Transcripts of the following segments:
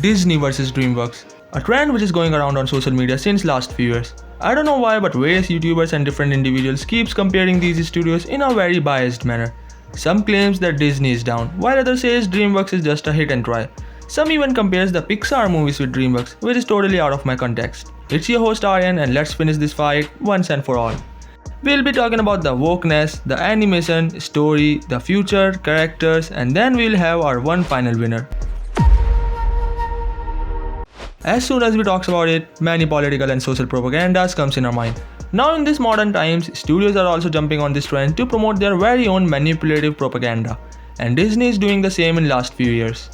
Disney versus Dreamworks, a trend which is going around on social media since last few years. I don't know why, but various YouTubers and different individuals keeps comparing these studios in a very biased manner. Some claims that Disney is down, while others says Dreamworks is just a hit and try. Some even compares the Pixar movies with Dreamworks, which is totally out of my context. It's your host Aryan, and let's finish this fight once and for all. We'll be talking about the wokeness, the animation, story, the future, characters, and then we'll have our one final winner. As soon as we talk about it, many political and social propagandas comes in our mind. Now in these modern times, studios are also jumping on this trend to promote their very own manipulative propaganda, and Disney is doing the same in last few years.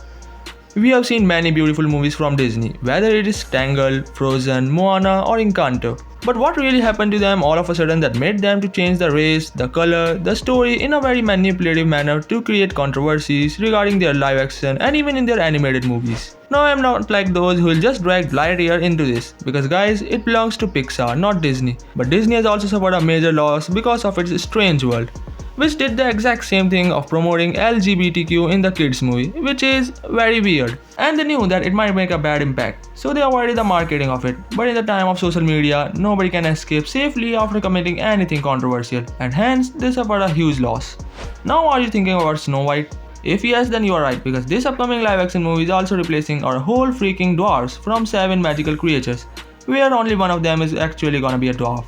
We have seen many beautiful movies from Disney, whether it is Tangled, Frozen, Moana or Encanto. But what really happened to them all of a sudden that made them to change the race, the color, the story in a very manipulative manner to create controversies regarding their live action and even in their animated movies? Now I am not like those who will just drag Lightyear into this, because guys, it belongs to Pixar, not Disney. But Disney has also suffered a major loss because of its Strange World, which did the exact same thing of promoting LGBTQ in the kids movie, which is very weird. And they knew that it might make a bad impact, so they avoided the marketing of it. But in the time of social media, nobody can escape safely after committing anything controversial, and hence they suffered a huge loss. Now are you thinking about Snow White? If yes, then you are right, because this upcoming live action movie is also replacing our whole freaking dwarfs from 7 magical creatures, where only one of them is actually gonna be a dwarf.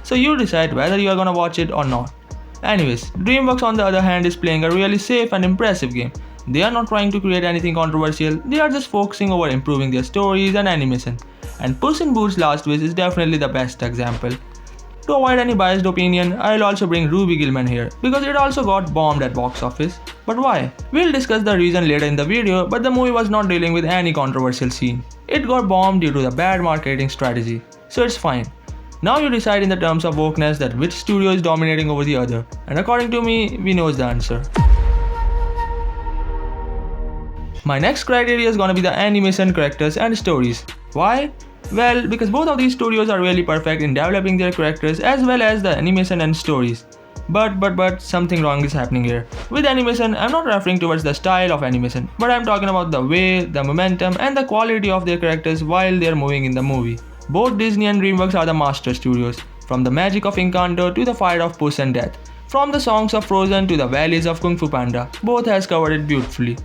So you decide whether you are gonna watch it or not. Anyways, Dreamworks on the other hand is playing a really safe and impressive game. They are not trying to create anything controversial, they are just focusing over improving their stories and animation. And Puss in Boots Last Wish is definitely the best example. To avoid any biased opinion, I'll also bring Ruby Gillman here, because it also got bombed at box office. But why? We'll discuss the reason later in the video, but the movie was not dealing with any controversial scene. It got bombed due to the bad marketing strategy, so it's fine. Now you decide in the terms of wokeness that which studio is dominating over the other, and according to me, we know the answer. My next criteria is gonna be the animation, characters and stories. Why? Well, because both of these studios are really perfect in developing their characters as well as the animation and stories. But something wrong is happening here. With animation, I'm not referring towards the style of animation, but I'm talking about the way, the momentum and the quality of their characters while they're moving in the movie. Both Disney and Dreamworks are the master studios, from the magic of Encanto to the fight of Puss and Death, from the songs of Frozen to the valleys of Kung Fu Panda, both has covered it beautifully.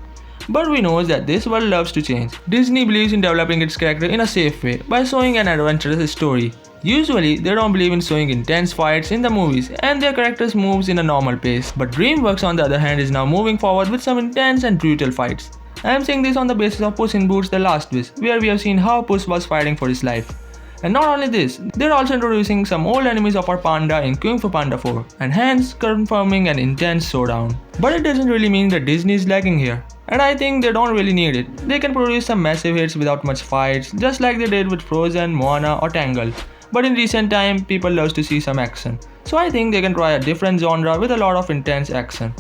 But we know that this world loves to change. Disney believes in developing its character in a safe way by showing an adventurous story. Usually, they don't believe in showing intense fights in the movies and their characters moves in a normal pace. But Dreamworks on the other hand is now moving forward with some intense and brutal fights. I am saying this on the basis of Puss in Boots The Last Wish, where we have seen how Puss was fighting for his life. And not only this, they're also introducing some old enemies of our panda in Kung Fu Panda 4, and hence confirming an intense showdown. But it doesn't really mean that Disney is lacking here. And I think they don't really need it. They can produce some massive hits without much fights, just like they did with Frozen, Moana or Tangled. But in recent time, people love to see some action. So I think they can try a different genre with a lot of intense action.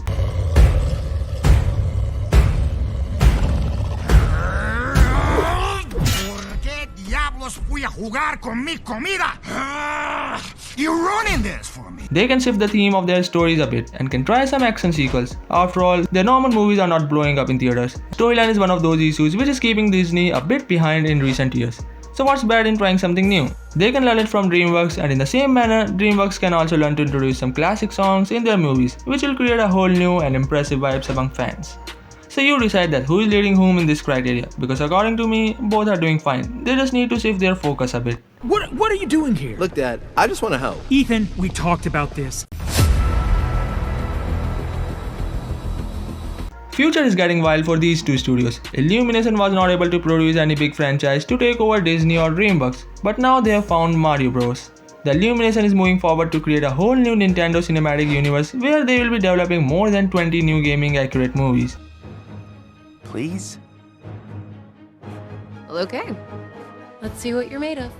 You're ruining this for me. They can shift the theme of their stories a bit and can try some action sequels. After all, their normal movies are not blowing up in theaters. Storyline is one of those issues which is keeping Disney a bit behind in recent years. So what's bad in trying something new? They can learn it from Dreamworks, and in the same manner, Dreamworks can also learn to introduce some classic songs in their movies, which will create a whole new and impressive vibes among fans. So you decide that who is leading whom in this criteria, because according to me, both are doing fine. They just need to shift their focus a bit. What are you doing here? Look, Dad, I just want to help. Ethan, we talked about this. Future is getting wild for these two studios. Illumination was not able to produce any big franchise to take over Disney or Dreamworks, but now they have found Mario Bros. The Illumination is moving forward to create a whole new Nintendo cinematic universe where they will be developing more than 20 new gaming accurate movies. Please? Well, okay. Let's see what you're made of.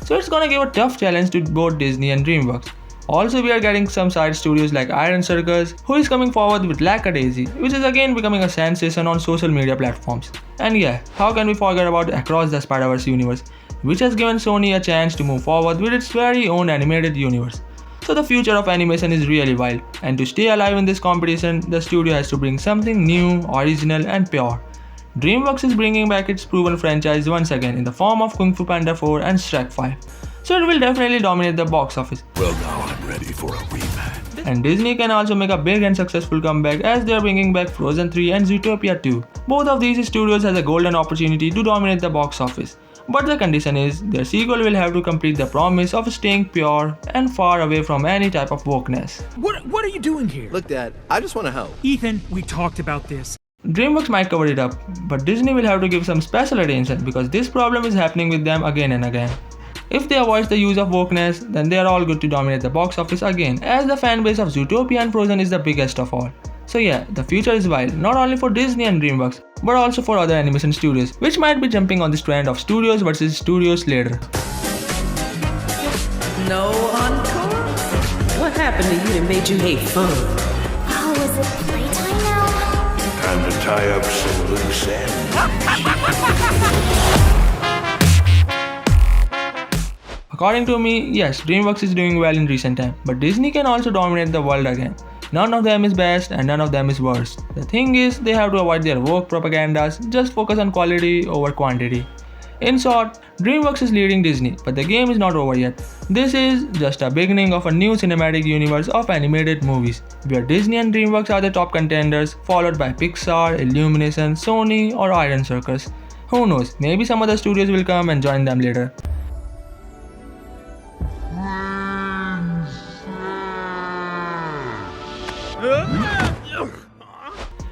So it's gonna give a tough challenge to both Disney and Dreamworks. Also, we are getting some side studios like Iron Circus, who is coming forward with Lackadaisy, which is again becoming a sensation on social media platforms. And yeah, how can we forget about Across the Spider-Verse universe, which has given Sony a chance to move forward with its very own animated universe. So the future of animation is really wild, and to stay alive in this competition, the studio has to bring something new, original and pure. Dreamworks is bringing back its proven franchise once again in the form of Kung Fu Panda 4 and Shrek 5. So it will definitely dominate the box office. Well, now I'm ready for a rematch. And Disney can also make a big and successful comeback as they are bringing back Frozen 3 and Zootopia 2. Both of these studios has a golden opportunity to dominate the box office. But the condition is, their sequel will have to complete the promise of staying pure and far away from any type of wokeness. What are you doing here? Look, Dad, I just want to help. Ethan, we talked about this. Dreamworks might cover it up, but Disney will have to give some special attention because this problem is happening with them again and again. If they avoid the use of wokeness, then they are all good to dominate the box office again, as the fanbase of Zootopia and Frozen is the biggest of all. So yeah, the future is wild, not only for Disney and Dreamworks, but also for other animation studios, which might be jumping on this trend of studios versus studios later. No encore? What happened to you that made you hate fun? Oh, is it playtime now? Time to tie up some loose ends. According to me, yes, Dreamworks is doing well in recent time, but Disney can also dominate the world again. None of them is best and none of them is worst. The thing is, they have to avoid their woke propagandas, just focus on quality over quantity. In short, Dreamworks is leading Disney, but the game is not over yet. This is just a beginning of a new cinematic universe of animated movies, where Disney and Dreamworks are the top contenders, followed by Pixar, Illumination, Sony or Iron Circus. Who knows, maybe some other studios will come and join them later.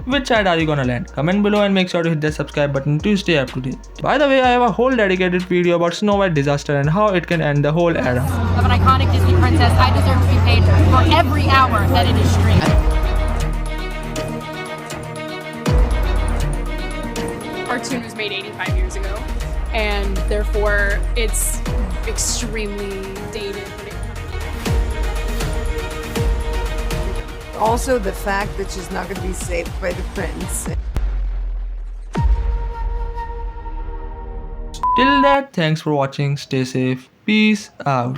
Which side are you gonna land? Comment below and make sure to hit that subscribe button to stay up to date. By the way, I have a whole dedicated video about Snow White disaster and how it can end the whole era. Of an iconic Disney princess, I deserve to be paid for every hour that it is streamed. Cartoon was made 85 years ago, and therefore it's extremely dated. Also, the fact that she's not going to be saved by the prince. Till that, thanks for watching, stay safe, peace out.